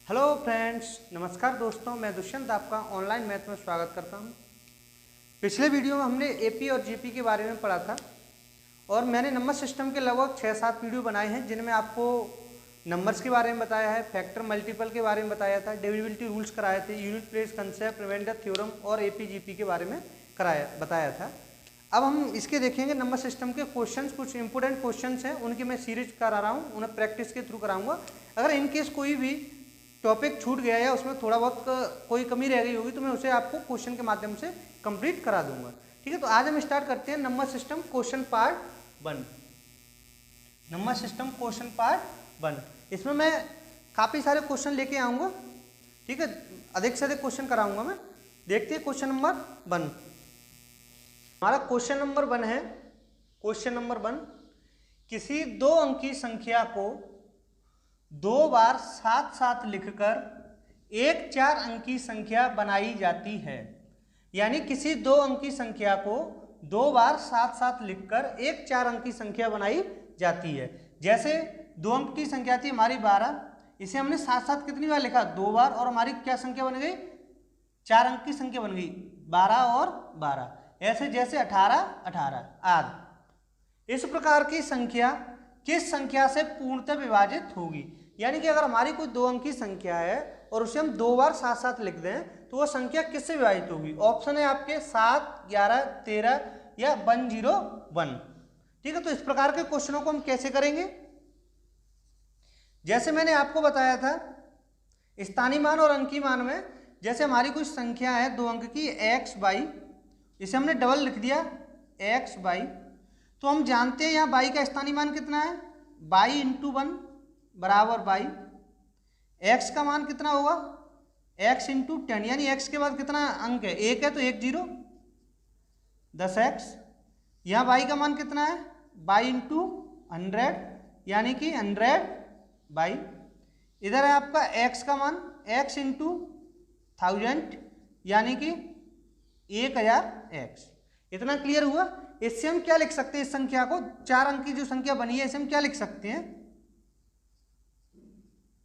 Hello friends, नमस्कार दोस्तों। मैं दुष्यंत आपका ऑनलाइन मैथ में स्वागत करता हूं। पिछले वीडियो में हमने एपी और जीपी के बारे में पढ़ा था और मैंने नंबर सिस्टम के लगभग 6-7 वीडियो बनाए हैं जिनमें आपको नंबर्स के बारे में बताया है, फैक्टर मल्टीपल के बारे में बताया था, डिविजिबिलिटी रूल्स कराए थे, unit place concept, remainder theorem और एपी जीपी के बारे में बताया था। अब हम इसके देखेंगे नंबर सिस्टम के क्वेश्चंस, कुछ इंपॉर्टेंट क्वेश्चंस हैं, उनकी मैं सीरीज करा रहा हूँ, उन्हें प्रैक्टिस के थ्रू कराऊंगा। अगर इनकेस कोई भी टॉपिक छूट गया या उसमें थोड़ा बहुत कोई कमी रह गई होगी तो मैं उसे आपको क्वेश्चन के माध्यम से कंप्लीट करा दूंगा। ठीक है, तो आज हम स्टार्ट करते हैं number system question part 1। Number system question part 1, इसमें मैं काफ़ी सारे क्वेश्चन लेके आऊँगा। ठीक है, अधिक से अधिक क्वेश्चन कराऊंगा मैं। देखते हैं क्वेश्चन नंबर 1। हमारा क्वेश्चन नंबर 1 है। क्वेश्चन नंबर 1, किसी 2 अंकी संख्या को 2 बार साथ साथ लिखकर एक 4 अंकी संख्या बनाई जाती है। यानी किसी 2 अंकी संख्या को 2 बार साथ साथ लिखकर एक 4 अंकी संख्या बनाई जाती है। जैसे 2 अंक की संख्या थी हमारी 12, इसे हमने साथ साथ कितनी बार लिखा? 2 बार, और हमारी क्या संख्या बन गई? 4 अंक की संख्या बन गई, 12 और 12। ऐसे जैसे 18 18 आदि। इस प्रकार की संख्या किस संख्या से पूर्णतः विभाजित होगी? यानी कि अगर हमारी कोई 2 अंकी संख्या है और उसे हम 2 बार साथ साथ लिख दें तो वह संख्या किससे विभाजित होगी? ऑप्शन है आपके 7, 11, 13 या 101। ठीक है, तो इस प्रकार के क्वेश्चनों को हम कैसे करेंगे? जैसे मैंने आपको बताया था स्थानीय मान और अंकीय मान में, जैसे हमारी कोई संख्या है 2 अंक की x बाई, इसे हमने डबल लिख दिया x बाई, तो हम जानते हैं यहाँ बाई का स्थानीय मान कितना है? बाई इंटू 1 बराबर बाई। x का मान कितना होगा? x इंटू 10, यानी x के बाद कितना अंक है? 1 है तो 1 0, 10x। यहाँ बाई का मान कितना है? बाई इंटू 100, यानी कि 100 बाई। इधर है आपका x का मान x इंटू 1000, यानी कि 1000x। इतना क्लियर हुआ? इससे हम क्या लिख सकते हैं? इस संख्या को 4 अंक की जो संख्या बनी है इसे हम क्या लिख सकते हैं?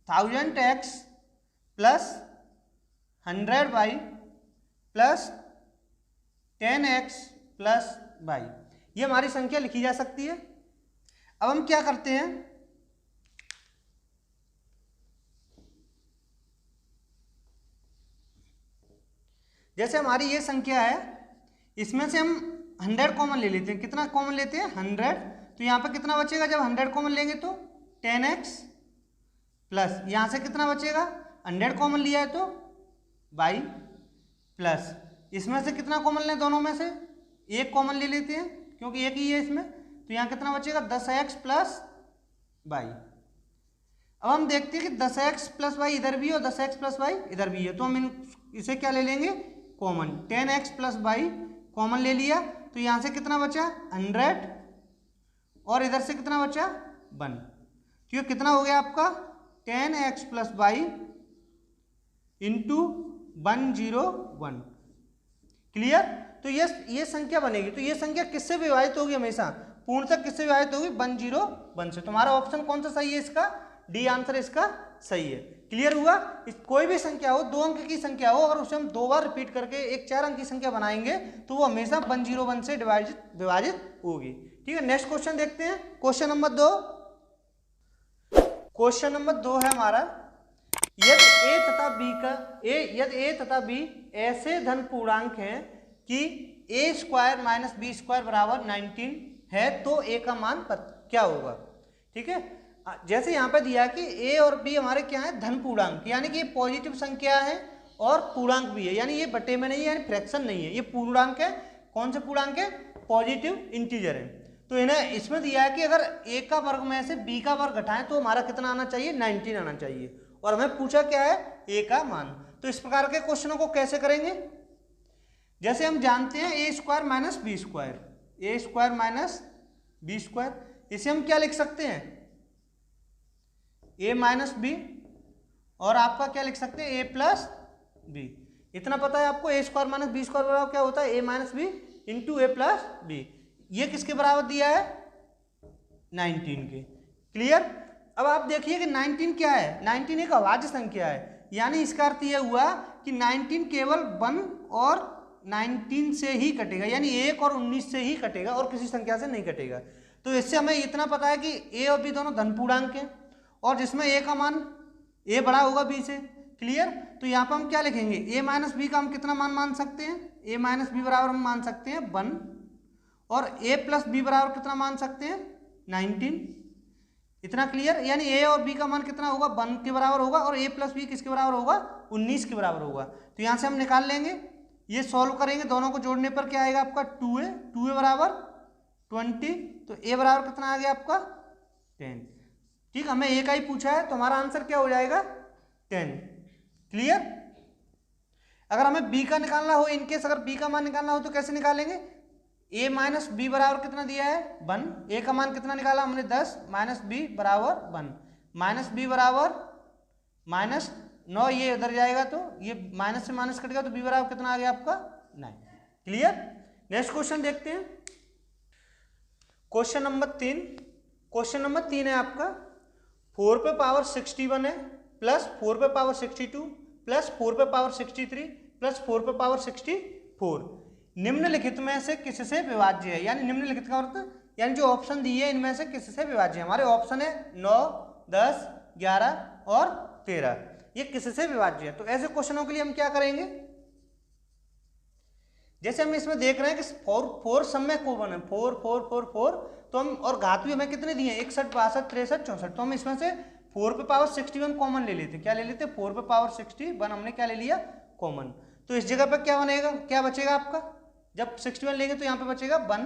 1000x plus 100 by plus 10x plus by, ये हमारी संख्या लिखी जा सकती है। अब हम क्या करते हैं, जैसे हमारी ये संख्या है, इसमें से हम 100 कॉमन ले लेते हैं। कितना कॉमन लेते हैं? 100। तो यहाँ पर कितना बचेगा? जब 100 कॉमन लेंगे तो 10x प्लस यहाँ से कितना बचेगा? 100 कॉमन लिया है तो बाई, प्लस इसमें से कितना कॉमन लें? दोनों में से 1 कॉमन ले लेते हैं क्योंकि 1 ही है इसमें, तो यहाँ कितना बचेगा? 10x plus by. अब हम देखते हैं कि 10x प्लस वाई इधर भी है और 10x प्लस वाई इधर भी है, तो हम इसे क्या ले लेंगे? Common. 10x plus Y common ले लिया, तो यहाँ से कितना बचा? 100, और इधर से कितना बचा? 1। तो ये कितना हो गया आपका? 10x plus Y into 101। Clear? तो ये संख्या बनेगी। तो ये संख्या किससे विभाजित होगी? हमेशा पूर्णतः किससे विभाजित होगी? 101 से। तुम्हारा ऑप्शन कौन सा सही है? इसका डी आंसर इसका सही है। क्लियर हुआ? कोई भी संख्या हो, 2 अंक की संख्या हो, अगर उसे हम 2 बार रिपीट करके एक 4 अंक की संख्या बनाएंगे तो वो हमेशा 101 से विभाजित होगी। ठीक है, नेक्स्ट क्वेश्चन देखते हैं। Question number 2। क्वेश्चन नंबर 2 है हमारा, यदि a तथा b ऐसे धन पूर्णांक हैं कि a square minus B square बराबर 19 है तो a का मान क्या होगा? ठीक है, जैसे यहाँ पे दिया कि a और b हमारे क्या है? धन पूर्णांक, यानी कि ये पॉजिटिव संख्या है और पूर्णांक भी है, यानी ये बटे में नहीं है, यानी फ्रैक्शन नहीं है, ये पूर्णांक है। कौन से पूर्णांक है? पॉजिटिव इंटीजर है। तो इन्हें इसमें दिया है कि अगर a का वर्ग में से b का वर्ग घटाएं तो हमारा कितना आना चाहिए? 19 आना चाहिए, और हमें पूछा क्या है? a का मान। तो इस प्रकार के क्वेश्चनों को कैसे करेंगे? जैसे हम जानते हैं a square minus B square, a square minus B square, इसे हम क्या लिख सकते हैं? a माइनस बी, और आपका क्या लिख सकते हैं? a plus B. इतना पता है आपको, a square minus B square बराबर क्या होता है? a minus B into A plus B. ये किसके बराबर दिया है? 19 के। क्लियर? अब आप देखिए कि 19 क्या है, 19 एक अभाज्य संख्या है, यानी इसका अर्थ यह हुआ कि 19 केवल 1 और 19 से ही कटेगा, यानी 1 और 19 से ही कटेगा और किसी संख्या से नहीं कटेगा। तो इससे हमें इतना पता है कि ए और बी दोनों धन पूर्णांक हैं और जिसमें ए का मान ए बड़ा होगा बी से। क्लियर। तो यहाँ पर हम क्या लिखेंगे, ए माइनस बी का हम कितना मान मान सकते हैं, ए माइनस बी बराबर हम मान सकते हैं 1 और ए प्लस बी बराबर कितना मान सकते हैं 19। इतना क्लियर। यानी ए और बी का मान कितना होगा 1 के बराबर होगा और ए प्लस बी किसके बराबर होगा 19 के बराबर होगा। तो यहाँ से हम निकाल लेंगे, ये सॉल्व करेंगे, दोनों को जोड़ने पर क्या आएगा आपका 2a बराबर 20, तो ए बराबर कितना आ गया आपका 10। ठीक, हमें ए का ही पूछा है तो हमारा आंसर क्या हो जाएगा 10। क्लियर। अगर हमें बी का निकालना हो, इनकेस अगर बी का मान निकालना हो तो कैसे निकालेंगे, ए माइनस बी बराबर कितना दिया है 1, ए का मान कितना निकाला हमने 10, माइनस बी बराबर 1, माइनस बी बराबर माइनस 9, ये उधर जाएगा तो ये माइनस से माइनस कटेगा तो बी बराबर कितना आ गया आपका 9। क्लियर। नेक्स्ट क्वेश्चन देखते हैं, क्वेश्चन नंबर 3। क्वेश्चन नंबर 3 है आपका 4 पे पावर 61 है प्लस 4 पे पावर 62 प्लस 4 पे पावर 63 प्लस 4 पे पावर 64 निम्नलिखित में से किससे विभाज्य है। यानी निम्नलिखित का अर्थ यानी जो ऑप्शन दिए है इनमें से किससे विभाज्य है। हमारे ऑप्शन है 9, 10, 11 और 13, ये किससे विभाज्य है। तो ऐसे क्वेश्चनों के लिए हम क्या करेंगे, जैसे हम इसमें देख रहे हैं कि 4 समय कॉमन है, 4 4 4 4, तो हम और घात भी हमें कितने दिए 61, 62, 63, 64, तो हम इसमें से 4 पे पावर 61 कॉमन ले लेते। क्या ले लेते 4 पे पावर 61 हमने क्या ले लिया कॉमन। तो इस जगह पर क्या बनेगा, क्या बचेगा आपका, जब 61 लेंगे तो यहाँ पे बचेगा 1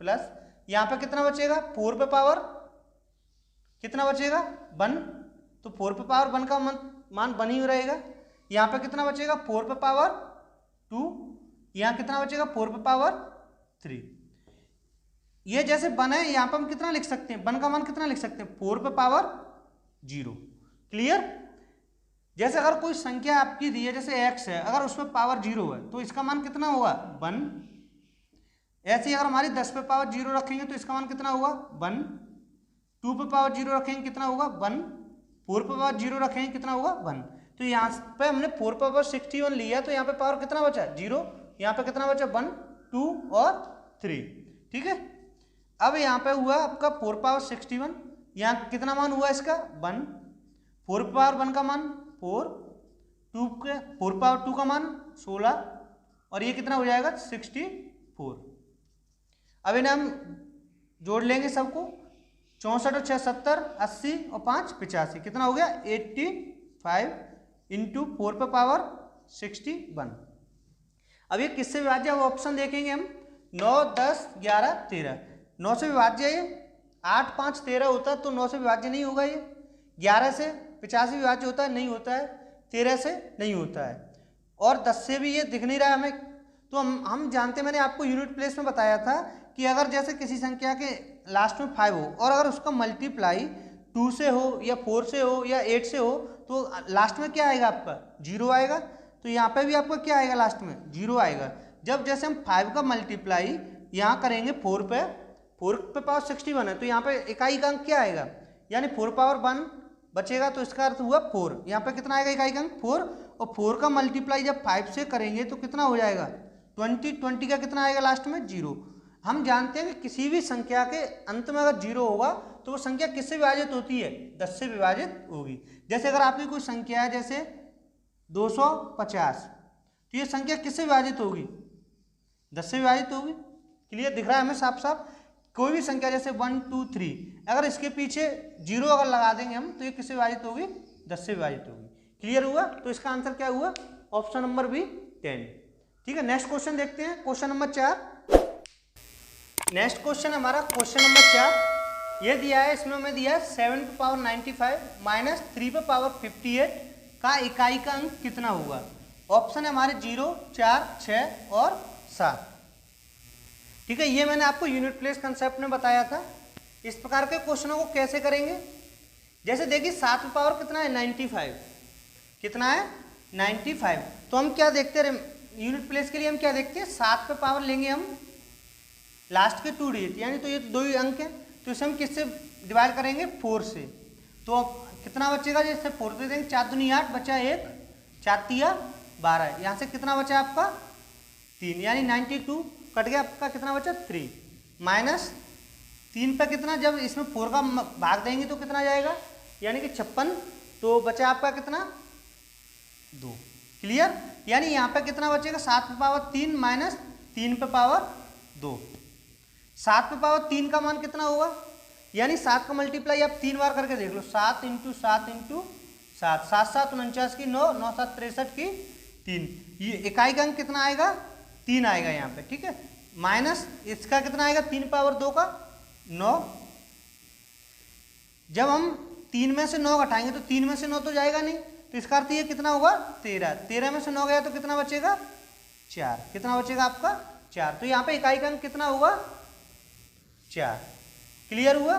प्लस यहाँ पे कितना बचेगा 4 पे पावर कितना बचेगा 1, तो 4 पे पावर 1 का मान 1 ही रहेगा। यहाँ पे कितना बचेगा 4 पे पावर 2, यहाँ कितना बचेगा 4 पे पावर 3। ये जैसे 1 है, यहाँ पे हम कितना लिख सकते हैं 1 का मान कितना लिख सकते हैं 4 पे पावर 0। क्लियर। जैसे अगर कोई संख्या आपकी दी है जैसे x है, अगर उसमें पावर 0 है तो इसका मान कितना होगा 1। ऐसे ही अगर हमारी 10 पे पावर 0 रखेंगे तो इसका मान कितना होगा 1, 2 पे पावर 0 रखेंगे कितना होगा 1, 4 पे पावर 0 रखेंगे कितना होगा 1। तो यहाँ पे हमने 4 पे पावर 61 लिया तो यहाँ पे पावर कितना बचा 0, यहाँ पे कितना बचा 1, 2 और 3। ठीक है। अब यहाँ पे हुआ आपका 4 पावर 61, यहाँ कितना मान हुआ इसका 1, 4 पावर 1 का मान 4, 4 पावर 2 का मान 16 और ये कितना हो जाएगा 64। अब इन्हें हम जोड़ लेंगे सबको, 64 और 6 70, 80 और 5 85, कितना हो गया 85 इंटू 4 पे पावर 61। अब ये किससे विभाज्य है वो ऑप्शन देखेंगे हम, 9, 10, 11, 13। 9 से विभाज्य है ये, 8, 5, 13 होता है तो 9 से विभाज्य नहीं होगा ये। 11 से 85 विभाज्य होता है, नहीं होता है। 13 से नहीं होता है और 10 से भी ये दिख नहीं रहा है हमें। तो हम जानते, मैंने आपको यूनिट प्लेस में बताया था कि अगर जैसे किसी संख्या के लास्ट में 5 हो और अगर उसका मल्टीप्लाई 2 से हो या 4 से हो या 8 से हो तो लास्ट में क्या आएगा आपका 0 आएगा। तो यहाँ पे भी आपका क्या आएगा लास्ट में 0 आएगा। जब जैसे हम 5 का मल्टीप्लाई यहाँ करेंगे 4 पे पावर 61 है तो यहाँ पे इकाई का अंक क्या आएगा, यानी 4 पावर 1 बचेगा तो इसका अर्थ हुआ 4। यहाँ पे कितना आएगा इकाई का अंक 4 और 4 का मल्टीप्लाई जब 5 से करेंगे तो कितना हो जाएगा 20 का कितना आएगा लास्ट में 0। हम जानते हैं कि किसी भी संख्या के अंत में अगर 0 होगा तो वो संख्या किससे विभाजित होती है 10 से विभाजित होगी। जैसे अगर आपकी कोई संख्या है जैसे 250 तो ये संख्या किससे विभाजित होगी 10 से विभाजित होगी। क्लियर दिख रहा है हमें साफ साफ। कोई भी संख्या जैसे 1, 2, 3 अगर इसके पीछे 0 अगर लगा देंगे हम तो ये किससे विभाजित होगी 10 से विभाजित होगी। क्लियर हुआ। तो इसका आंसर क्या हुआ ऑप्शन नंबर बी 10। ठीक है। नेक्स्ट क्वेश्चन देखते हैं, क्वेश्चन नंबर 4। नेक्स्ट क्वेश्चन हमारा क्वेश्चन नंबर 4 ये दिया है, इसमें हमें दिया है 7 पे पावर 95 माइनस 3 पे पावर 58 का इकाई का अंक कितना होगा। ऑप्शन है हमारे 0, 4, 6 और 7। ठीक है। ये मैंने आपको यूनिट प्लेस कंसेप्ट में बताया था। इस प्रकार के क्वेश्चनों को कैसे करेंगे, जैसे देखिए 7 पे पावर कितना है 95, कितना है 95। तो हम क्या देखते हैं यूनिट प्लेस के लिए, हम क्या देखते हैं 7 पे पावर लेंगे हम लास्ट के 2 डिजिट, यानी तो ये 2 ही अंक है तो इसे हम किससे डिवाइड करेंगे 4 से। तो कितना बचेगा, जैसे 4 दे देंगे, 4 दूनी 8 बचा 1, 4 तिया 12, यहाँ से कितना बचा आपका 3, यानी 92 कट गया आपका, कितना बचा 3 माइनस 3 पे कितना, जब इसमें 4 का भाग देंगे तो कितना जाएगा, यानी कि 56, तो बचा आपका कितना 2। क्लियर, यानी यहाँ पे कितना बचेगा 7 पे पावर 3 माइनस 3 पे पावर 2। 7 पे पावर 3 का मान कितना होगा, यानी 7 का मल्टीप्लाई आप 3 बार करके देख लो, 7 इंटू 7 इंटू 7, 7 7 49 की 9, 9 7 63 की 3, ये इकाई का अंक कितना आएगा 3 आएगा यहाँ पे, ठीक है। माइनस इसका कितना आएगा 3 पावर 2 का 9, जब हम 3 में से 9 घटाएंगे तो 3 में से 9 तो जाएगा नहीं, तो इसका अर्थ ये कितना होगा 13, 13 में से 9 गया तो कितना बचेगा 4, कितना बचेगा आपका 4, तो यहाँ पे इकाई का अंक कितना होगा 4। क्लियर हुआ।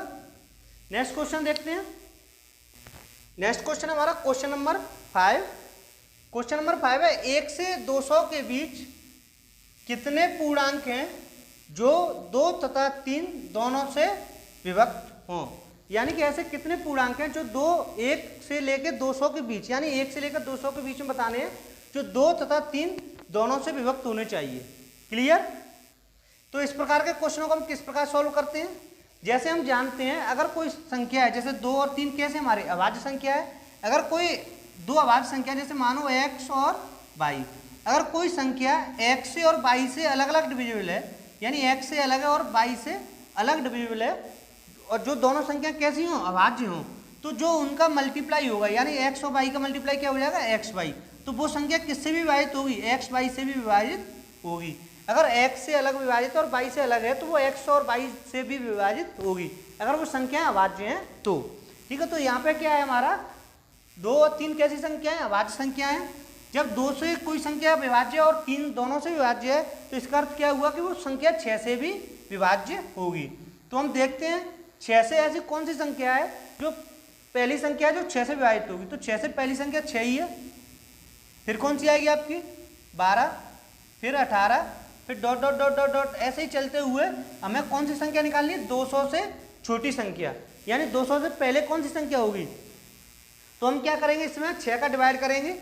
नेक्स्ट क्वेश्चन देखते हैं। नेक्स्ट क्वेश्चन हमारा क्वेश्चन नंबर 5। क्वेश्चन नंबर 5 है 1 से 200 के बीच कितने पूर्णांक हैं जो 2 तथा 3 दोनों से विभक्त हों, यानी कि ऐसे कितने पूर्णांक हैं जो 1 से लेकर 200 के बीच, यानी 1 से लेकर 200 के बीच में बताने हैं, जो 2 तथा 3 दोनों से विभक्त होने चाहिए। क्लियर। तो इस प्रकार के क्वेश्चनों को हम किस प्रकार सॉल्व करते हैं, जैसे हम जानते हैं अगर कोई संख्या है, जैसे 2 और 3 कैसे हमारे अभाज्य संख्या है, अगर कोई 2 अभाज्य संख्या जैसे मानो x और y, अगर कोई संख्या x से और y से अलग अलग डिविजिबल है, यानी x से अलग है और y से अलग डिविजिबल है, और जो दोनों संख्या कैसी हों अभाज्य हों, तो जो उनका मल्टीप्लाई होगा, यानी x और y का मल्टीप्लाई क्या हो जाएगा x y, तो वो संख्या किससे भी विभाजित होगी, x y से भी विभाजित होगी। अगर x से अलग विभाजित और y से अलग है तो वो x और y से भी विभाजित होगी, अगर वो संख्याएं अभाज्य हैं तो। ठीक है, तो यहाँ पे क्या है हमारा 2 और 3 कैसी संख्या है, अभाज्य संख्या है। जब 2 से कोई संख्या विभाज्य और 3 दोनों से विभाज्य है तो इसका अर्थ क्या हुआ कि वो संख्या 6 से भी विभाज्य होगी। तो हम देखते हैं 6 से ऐसी कौन सी संख्या है जो पहली संख्या है जो 6 से विभाजित होगी, तो 6 से पहली संख्या 6 ही है, फिर कौन सी आएगी आपकी 12, फिर 18, फिर dot dot dot dot dot, ऐसे ही चलते हुए हमें कौन सी संख्या निकालनी है 200 से छोटी संख्या, यानी 200 से पहले कौन सी संख्या होगी। तो हम क्या करेंगे, इसमें 6 का डिवाइड करेंगे,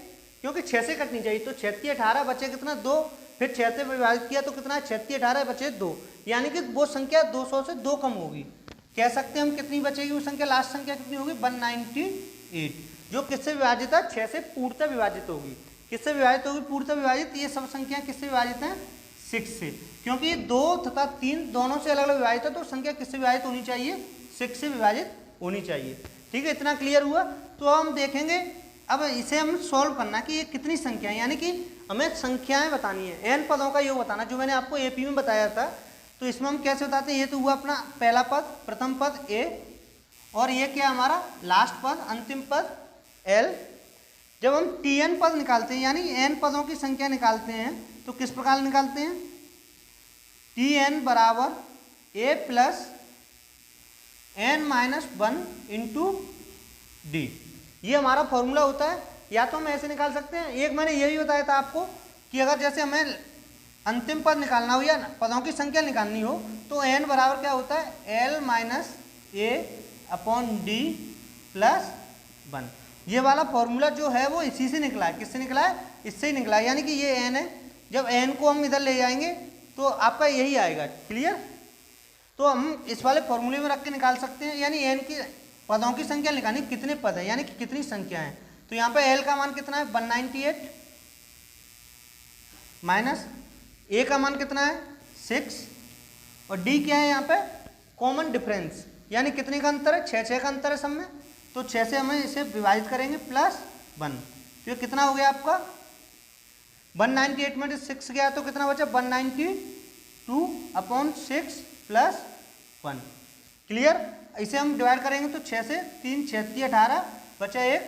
क्योंकि 6 से कटनी चाहिए, तो 6 × 18 बचे कितना 2, फिर 6 से विभाजित किया तो कितना है 6 × 18 बचे 2, यानी कि वो संख्या 200 से 2 कम होगी। कह सकते हैं हम कितनी बचेगी वो संख्या, लास्ट संख्या कितनी होगी 198, जो किससे विभाजित है 6 से पूर्णतः विभाजित होगी। किससे विभाजित होगी पूर्णतः विभाजित, ये सब संख्या किससे विभाजित हैं 6 से, क्योंकि 2 तथा 3 दोनों से अलग अलग विभाजित है, तो संख्या किससे विभाजित होनी चाहिए 6 से विभाजित होनी चाहिए। ठीक है, इतना क्लियर हुआ। तो हम देखेंगे अब इसे हम सॉल्व करना कि ये कितनी संख्या है, यानी कि हमें संख्याएं बतानी है, n पदों का योग बताना, जो मैंने आपको एपी में बताया था। तो इसमें हम कैसे बताते हैं, ये तो हुआ अपना पहला पद, प्रथम पद a, और ये क्या हमारा लास्ट पद, अंतिम पद l। जब हम tn पद निकालते हैं, यानी n पदों की संख्या निकालते हैं, तो किस प्रकार निकालते हैं, tn बराबर a plus n-1 into D, ये हमारा फॉर्मूला होता है। या तो हम ऐसे निकाल सकते हैं, एक मैंने ये भी बताया था आपको कि अगर जैसे हमें अंतिम पद निकालना हो या पदों की संख्या निकालनी हो तो n बराबर क्या होता है l minus a upon D plus 1। ये वाला फॉर्मूला जो है वो इसी से निकला है, किससे निकला है, इससे ही निकला है, यानी कि ये n है, जब n को हम इधर ले जाएंगे तो आपका यही आएगा। क्लियर। तो हम इस वाले फॉर्मूले में रख के निकाल सकते हैं, यानी n की पदों की संख्या निकालनी, कितने पद है यानी कि कितनी संख्या है। तो यहाँ पे l का मान कितना है 198, माइनस a का मान कितना है 6, और d क्या है यहाँ पे कॉमन डिफरेंस, यानी कितने का अंतर है 6 का अंतर है सब में, तो 6 से हमें इसे विभाजित करेंगे प्लस 1, तो ये कितना हो गया आपका 198 में 6 गया तो कितना बचा 192 अपॉन 6 प्लस 1। क्लियर। इसे हम डिवाइड करेंगे तो 6 से 3 6 × 18 बचा 1,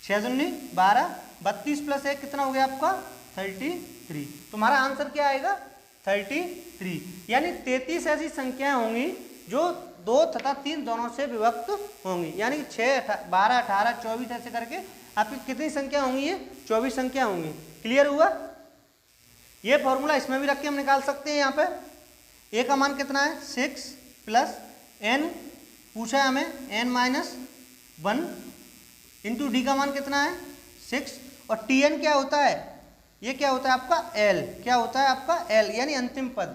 6 दूनी 12, 32 प्लस 1 कितना हो गया आपका 33। तो हमारा आंसर क्या आएगा 33, यानी 33 ऐसी संख्याएं होंगी जो 2 तथा 3 दोनों से विभक्त होंगी, यानी 6 12 18 24 ऐसे करके आपकी कितनी संख्या होंगी, ये 24 संख्या होंगी। क्लियर हुआ। ये फॉर्मूला इसमें भी रख के हम निकाल सकते हैं। यहाँ पे a का मान कितना है 6 प्लस n पूछा है हमें n-1 इंटू डी का मान कितना है 6, और Tn क्या होता है, ये क्या होता है आपका L, क्या होता है आपका L यानी अंतिम पद।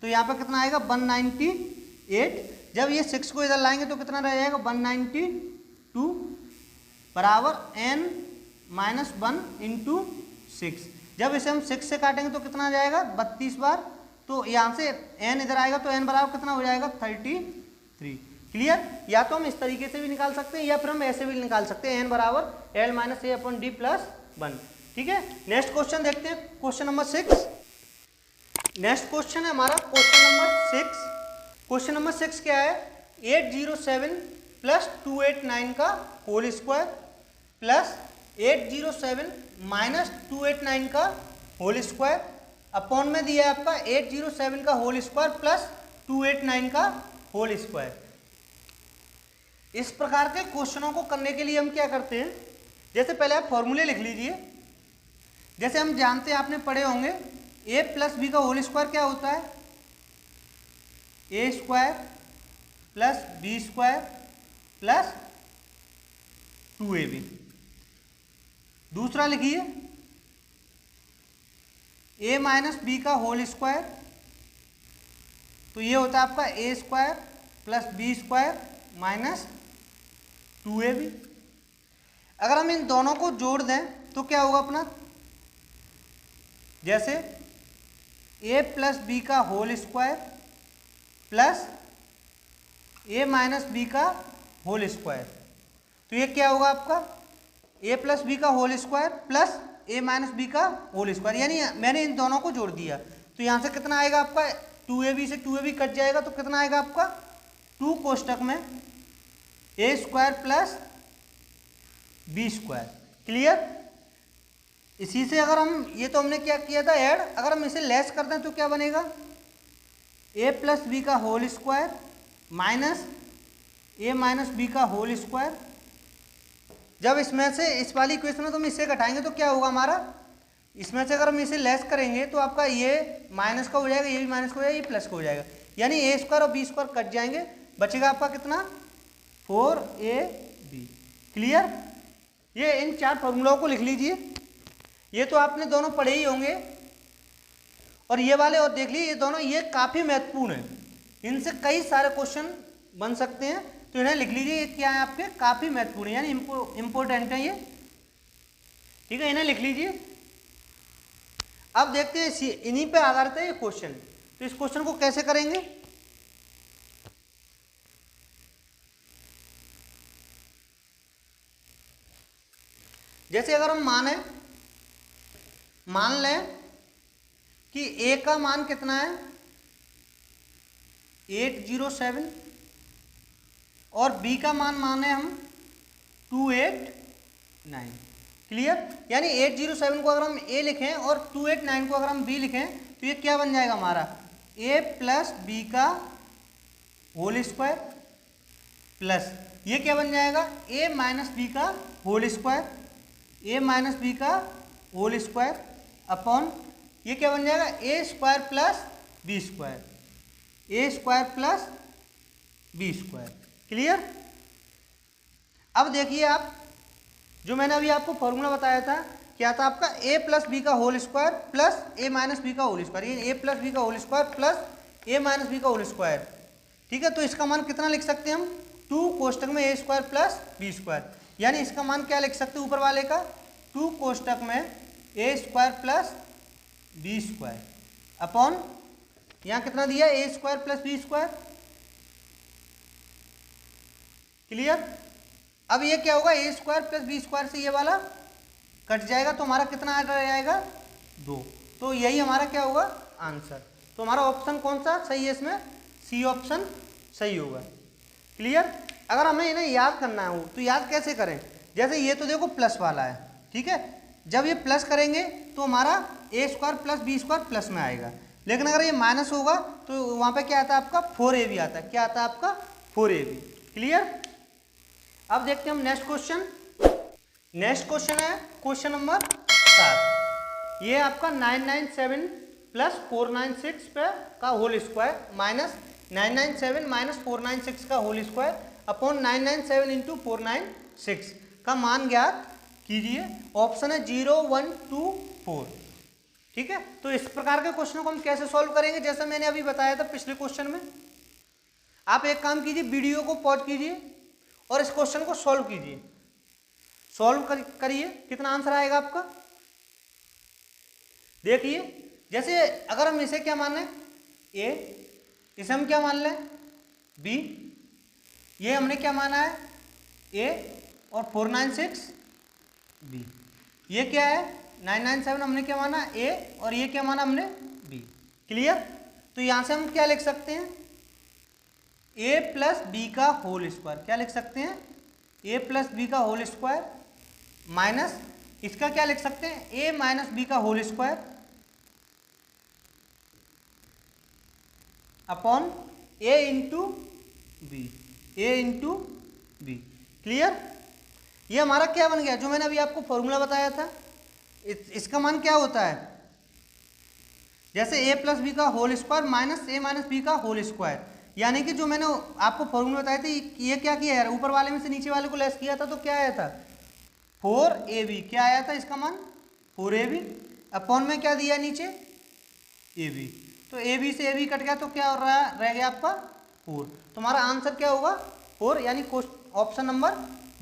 तो यहाँ पर कितना आएगा 198। जब ये 6 को इधर लाएंगे तो कितना रह जाएगा 192 बराबर n-1 इंटू 6। जब इसे हम 6 से काटेंगे तो कितना आ जाएगा 32 बार, तो यहाँ से n इधर आएगा तो n बराबर कितना हो जाएगा 33। क्लियर। या तो हम इस तरीके से भी निकाल सकते हैं या फिर हम ऐसे भी निकाल सकते हैं n बराबर l माइनस ए अपॉन डी प्लस 1। ठीक है, नेक्स्ट क्वेश्चन देखते हैं, क्वेश्चन नंबर 6। नेक्स्ट क्वेश्चन है हमारा क्वेश्चन नंबर 6। क्वेश्चन नंबर 6 क्या है, 807 प्लस 289 का होल स्क्वायर प्लस 807 माइनस 289 का होल स्क्वायर अपॉन में दिया है आपका 807 का होल स्क्वायर प्लस 289 का होल स्क्वायर। इस प्रकार के क्वेश्चनों को करने के लिए हम क्या करते हैं, जैसे पहले आप फॉर्मूले लिख लीजिए। जैसे हम जानते हैं, आपने पढ़े होंगे a प्लस बी का होल स्क्वायर क्या होता है, A square plus B square plus 2ab। दूसरा लिखिए a माइनस बी का होल स्क्वायर, तो ये होता है आपका A square plus B square minus 2ab। अगर हम इन दोनों को जोड़ दें तो क्या होगा अपना, जैसे a प्लस बी का whole square plus a minus B का होल स्क्वायर, तो ये क्या होगा आपका a प्लस बी का whole square plus a minus B का होल स्क्वायर, यानी मैंने इन दोनों को जोड़ दिया। तो यहाँ से कितना आएगा आपका 2ab से 2ab कट जाएगा, तो कितना आएगा आपका 2 कोष्टक में a square plus B square. Clear. इसी से अगर हम, ये तो हमने क्या किया था ऐड, अगर हम इसे लेस कर दें तो क्या बनेगा a प्लस बी का whole square minus a minus B का होल स्क्वायर। जब इसमें से इस वाली इक्वेशन में तो हम इससे घटाएंगे तो क्या होगा हमारा, इसमें से अगर हम इसे लेस करेंगे तो आपका ये माइनस का हो जाएगा, ये भी माइनस का हो जाएगा, ये प्लस का हो जाएगा, यानी a स्क्वायर और बी स्क्वायर कट जाएंगे, बचेगा आपका कितना 4ab। क्लियर। ये इन 4 फॉर्मूलों को लिख लीजिए, ये तो आपने दोनों पढ़े ही होंगे, और ये वाले और देख लीजिए, ये दोनों ये काफ़ी महत्वपूर्ण है, इनसे कई सारे क्वेश्चन बन सकते हैं, तो इन्हें लिख लीजिए, ये क्या है आपके काफ़ी महत्वपूर्ण है, यानी इम्पोर्टेंट है ये। ठीक है, इन्हें लिख लीजिए। अब देखते हैं इन्हीं पे आधारित है ये क्वेश्चन, तो इस क्वेश्चन को कैसे करेंगे। जैसे अगर हम मान लें कि a का मान कितना है 807 और b का मान माने हम 289। क्लियर। यानी 807 को अगर हम a लिखें और 289 को अगर हम b लिखें तो ये क्या बन जाएगा हमारा a प्लस बी का होल स्क्वायर प्लस ये क्या बन जाएगा a माइनस बी का whole square, a minus B का होल स्क्वायर अपॉन ये क्या बन जाएगा A square plus B square, A square plus B square. Clear. अब देखिए आप, जो मैंने अभी आपको फॉर्मूला बताया था क्या था आपका ए प्लस बी का होल स्क्वायर प्लस ए माइनस बी का होल स्क्वायर, ये ए प्लस बी का होल स्क्वायर प्लस ए माइनस बी का होल स्क्वायर। ठीक है, तो इसका मान कितना लिख सकते हैं हम 2 कोष्टक में A square plus B square, यानी इसका मान क्या लिख सकते हैं ऊपर वाले का 2 कोष्टक में A square plus B square upon यहाँ कितना दिया A square plus B square. Clear. अब ये क्या होगा A square plus B square से ये वाला कट जाएगा, तो हमारा कितना आ जाएगा 2। तो यही हमारा क्या होगा आंसर। तो हमारा ऑप्शन कौन सा सही है इसमें, सी ऑप्शन सही होगा। क्लियर। अगर हमें इन्हें याद करना हो तो याद कैसे करें, जैसे ये तो देखो प्लस वाला है, ठीक है, जब ये प्लस करेंगे तो हमारा A square plus B square plus में आएगा, लेकिन अगर ये माइनस होगा तो वहाँ पे क्या आता है आपका 4ab आता है, क्या आता है आपका 4ab। क्लियर। अब देखते हैं हम नेक्स्ट क्वेश्चन। नेक्स्ट क्वेश्चन है क्वेश्चन नंबर 7। ये आपका 997 प्लस 496 पे का होल स्क्वायर माइनस 997 माइनस 496 का होल स्क्वायर अपॉन 997 इंटू 496 का मान ज्ञात कीजिए। ऑप्शन है 0, 1, 2, 4। ठीक है, तो इस प्रकार के क्वेश्चन को हम कैसे सॉल्व करेंगे, जैसा मैंने अभी बताया था पिछले क्वेश्चन में। आप एक काम कीजिए, वीडियो को पॉज कीजिए और इस क्वेश्चन को सॉल्व कीजिए। सॉल्व करिए, कितना आंसर आएगा आपका देखिए। जैसे अगर हम इसे क्या मान लें ए, इसे हम क्या मान लें बी, ये हमने क्या माना है ए और 496 बी, ये क्या है 997 हमने क्या माना ए और ये क्या माना हमने बी। क्लियर? तो यहां से हम क्या लिख सकते हैं ए प्लस बी का होल स्क्वायर, क्या लिख सकते हैं ए प्लस बी का होल स्क्वायर माइनस इसका क्या लिख सकते हैं ए माइनस बी का होल स्क्वायर अपॉन ए इंटू बी, ए इंटू बी। क्लियर? ये हमारा क्या बन गया, जो मैंने अभी आपको फॉर्मूला बताया था, इसका मान क्या होता है जैसे ए प्लस बी का होल स्क्वायर माइनस ए माइनस बी का होल स्क्वायर, यानी कि जो मैंने आपको फॉर्मूला बताया था ये क्या किया यार, ऊपर वाले में से नीचे वाले को लेस किया था तो क्या आया था 4ab, क्या आया था इसका मान 4ab अपॉन में क्या दिया नीचे ab, तो ab से ab कट गया तो क्या हो रह गया आपका 4। तो हमारा आंसर क्या होगा 4, यानी ऑप्शन नंबर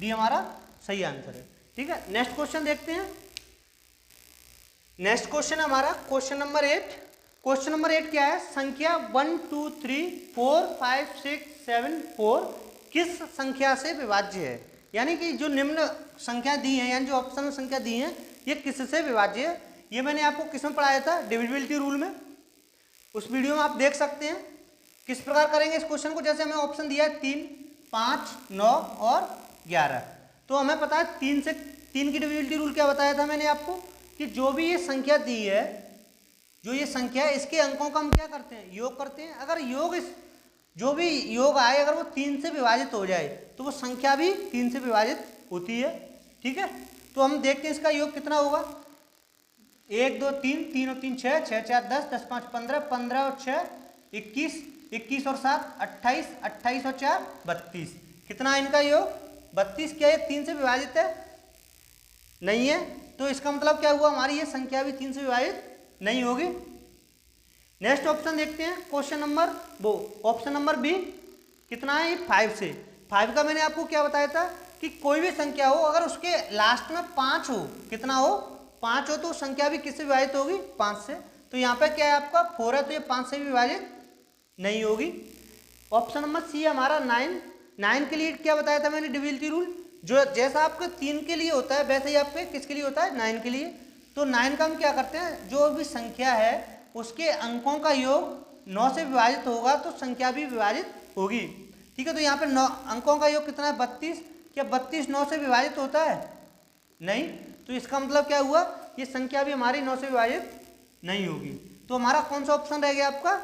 डी हमारा सही आंसर है। ठीक है, नेक्स्ट क्वेश्चन देखते हैं। नेक्स्ट क्वेश्चन हमारा क्वेश्चन नंबर 8। क्वेश्चन नंबर 8 क्या है, संख्या 1, 2, 3, 4, 5, 6, 7, 4 किस संख्या से विभाज्य है, यानी कि जो निम्न संख्या दी है यानी जो ऑप्शन संख्या दी है ये किससे विभाज्य है। ये मैंने आपको किस में पढ़ाया था डिविजिबिलिटी रूल में, उस वीडियो में आप देख सकते हैं। किस प्रकार करेंगे इस क्वेश्चन को, जैसे हमें ऑप्शन दिया है 3, 5, 9 और 11, तो हमें पता है 3 की डिविजिबिलिटी रूल क्या बताया था मैंने आपको कि जो भी ये संख्या दी है, जो ये संख्या है इसके अंकों का हम क्या करते हैं योग करते हैं। अगर योग जो भी योग आए अगर वो 3 से विभाजित हो जाए तो वो संख्या भी 3 से विभाजित होती है। ठीक है, तो हम देखते हैं इसका योग कितना होगा 1, 2, 3, 3 और 3 6, 6, 4 10, 10, 5 15, 15 और 6 21, 21 और 7 28, 28 और 4 32, कितना है इनका योग 32। क्या ये 3 से विभाजित है, नहीं है, तो इसका मतलब क्या हुआ हमारी ये संख्या भी 3 से विभाजित नहीं होगी। नेक्स्ट ऑप्शन देखते हैं, question number option number B कितना है 5 से। 5 का मैंने आपको क्या बताया था कि कोई भी संख्या हो अगर उसके लास्ट में 5 हो, कितना हो 5 हो, तो संख्या भी किससे विभाजित होगी 5 से। तो यहाँ पे क्या है आपका 4 है तो ये 5 से भी विभाजित नहीं होगी। ऑप्शन नंबर सी हमारा 9 के लिए क्या बताया था मैंने डिविजिबिलिटी रूल, जो जैसा आपके 3 के लिए होता है वैसे ही आपके किसके लिए होता है 9 के लिए। तो 9 का हम क्या करते हैं, जो भी संख्या है उसके अंकों का योग 9 से विभाजित होगा तो संख्या भी विभाजित होगी। ठीक है, तो यहाँ पे 9 अंकों का योग कितना है 32, क्या 32 9 से विभाजित होता है नहीं, तो इसका मतलब क्या हुआ ये संख्या भी हमारी 9 से विभाजित नहीं होगी। तो हमारा कौन सा ऑप्शन रह गया आपका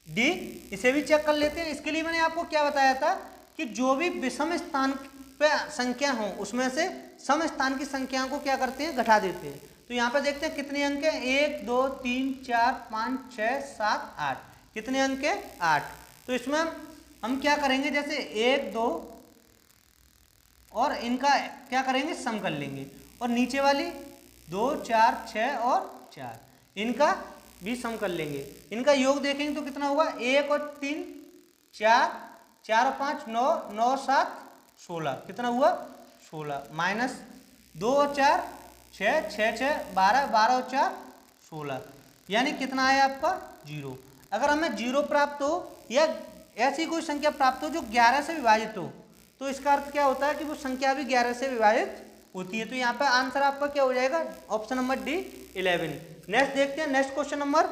डी। इसे भी चेक कर लेते हैं। इसके लिए मैंने आपको क्या बताया था कि जो भी विषम स्थान पे संख्या हो उसमें से सम स्थान की संख्याओं को क्या करते हैं घटा देते हैं। तो यहाँ पे देखते हैं कितने अंक हैं 1, 2, 3, 4, 5, 6, 7, 8, कितने अंक है 8। तो इसमें हम क्या करेंगे जैसे 1, 2 और इनका क्या करेंगे सम कर लेंगे, और नीचे वाली 2, 4, 6 और 4 इनका भी सम कर लेंगे। इनका योग देखेंगे तो कितना होगा 1 और 3 4, 4 और 5 9, 9 और 7 16, कितना हुआ 16 माइनस 2 और 4 6, 6, 6 12, 12 और 4 16, यानी कितना आया आपका 0। अगर हमें 0 प्राप्त हो या ऐसी कोई संख्या प्राप्त हो जो 11 से विभाजित हो तो इसका अर्थ क्या होता है कि वो संख्या भी 11 से विभाजित होती है। तो यहाँ पे आंसर आपका क्या हो जाएगा ऑप्शन नंबर डी 11। नेक्स्ट देखते हैं नेक्स्ट क्वेश्चन हमारा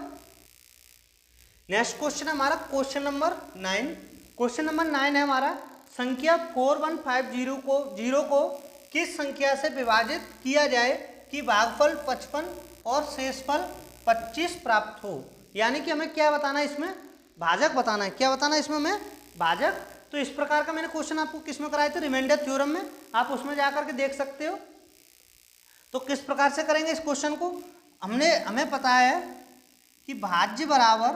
क्वेश्चन नंबर 9। क्वेश्चन नंबर 9 है हमारा संख्या 4150 को किस संख्या से विभाजित किया जाए कि भागफल 55 और शेषफल 25 प्राप्त हो। यानी कि हमें क्या बताना है इसमें भाजक बताना है, क्या बताना है इसमें हमें भाजक। तो इस प्रकार का मैंने क्वेश्चन आपको किस में कराए थे रिमाइंडर थ्योरम में, आप उसमें जाकर के देख सकते हो। तो किस प्रकार से करेंगे इस क्वेश्चन को, हमें पता है कि भाज्य बराबर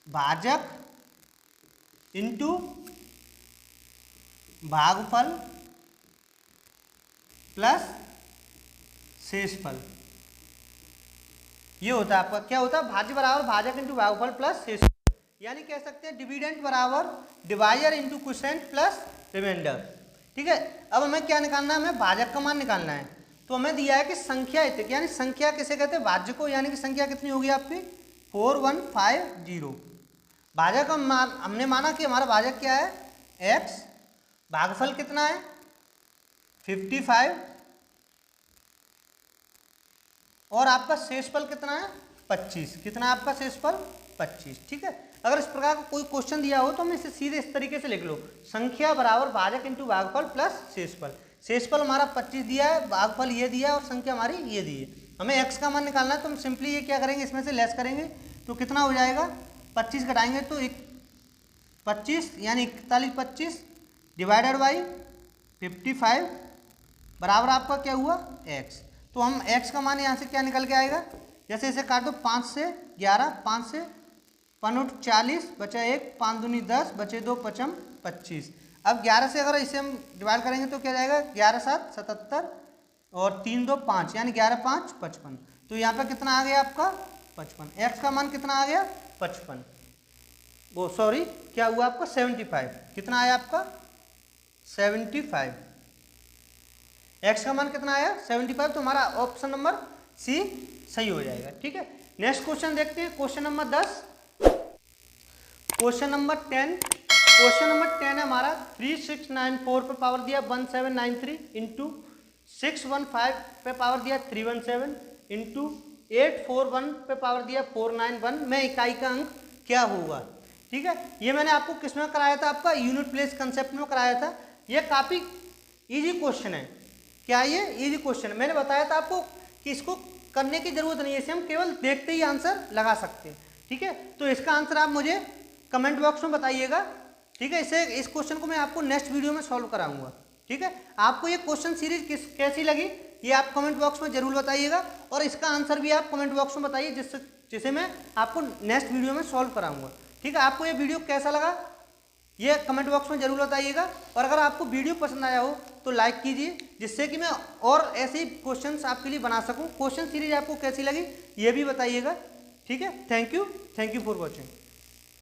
भाजक इंटू भागफल प्लस शेषफल। ये होता है आपका, क्या होता है, भाज्य बराबर भाजक इंटू भागफल प्लस शेषफल, यानी कह सकते हैं डिविडेंड बराबर divisor into quotient plus remainder. ठीक है, अब हमें क्या निकालना है, हमें भाजक का मान निकालना है। तो हमें दिया है कि संख्या इतनी, यानी संख्या किसे कहते हैं, भाज्य को, यानी कि संख्या कितनी होगी आपकी 4150। भाजक हमने माना कि हमारा भाजक क्या है x, भागफल कितना है 55 और आपका शेषफल कितना है 25। कितना है आपका शेषफल 25। ठीक है, अगर इस प्रकार का कोई क्वेश्चन दिया हो तो हमें इसे सीधे इस तरीके से लिख लो, संख्या बराबर भाजक इंटू भागफल प्लस शेषफल। शेषफल हमारा 25 दिया है, भागफल ये दिया है और संख्या हमारी ये दी है। हमें x का मान निकालना है, तो हम सिंपली ये क्या करेंगे, इसमें से लेस करेंगे तो कितना हो जाएगा, 25 घटाएंगे तो 25 यानी 4125 डिवाइडेड बाई 55 बराबर आपका क्या हुआ x। तो हम x का मान यहाँ से क्या निकल के आएगा, जैसे इसे काट दो 5 से 11, 5 से 5 40 बचा 1, 5 दूनी 10 बचे 2 5 25। अब 11 से अगर इसे हम डिवाइड करेंगे तो क्या जाएगा, 11 7 77 और 3 2 5 यानी 11 5 55। तो यहाँ पे कितना आ गया आपका 55। x का मान कितना आ गया 55, वो सॉरी क्या हुआ आपका 75। कितना आया आपका 75। x का मान कितना आया 75, तो हमारा ऑप्शन नंबर सी सही हो जाएगा। ठीक है, नेक्स्ट क्वेश्चन देखते हैं, question number 10। Question number 10, question number 10 है हमारा 3694 पे पावर दिया 1793 इंटू 615 पे पावर दिया 317 इंटू 841 पे पावर दिया 491 में इकाई का अंक क्या होगा। ठीक है, ये मैंने आपको किस में कराया था, आपका यूनिट प्लेस कंसेप्ट में कराया था। ये काफ़ी इजी क्वेश्चन है। क्या ये इजी क्वेश्चन है, मैंने बताया था आपको कि इसको करने की जरूरत नहीं है, इसे हम केवल देखते ही आंसर लगा सकते हैं। ठीक है, तो इसका आंसर आप मुझे कमेंट बॉक्स में बताइएगा। ठीक है, इस क्वेश्चन को मैं आपको नेक्स्ट वीडियो में सॉल्व कराऊंगा। ठीक है, आपको ये क्वेश्चन सीरीज कैसी लगी ये आप कमेंट बॉक्स में जरूर बताइएगा, और इसका आंसर भी आप कमेंट बॉक्स में बताइए जिसे मैं आपको नेक्स्ट वीडियो में सॉल्व कराऊंगा। ठीक है, आपको ये वीडियो कैसा लगा ये कमेंट बॉक्स में जरूर बताइएगा, और अगर आपको वीडियो पसंद आया हो तो लाइक कीजिए, जिससे कि मैं और ऐसे ही क्वेश्चंस आपके लिए बना सकूं। क्वेश्चन सीरीज आपको कैसी लगी ये भी बताइएगा। ठीक है, थैंक यू फॉर वॉचिंग।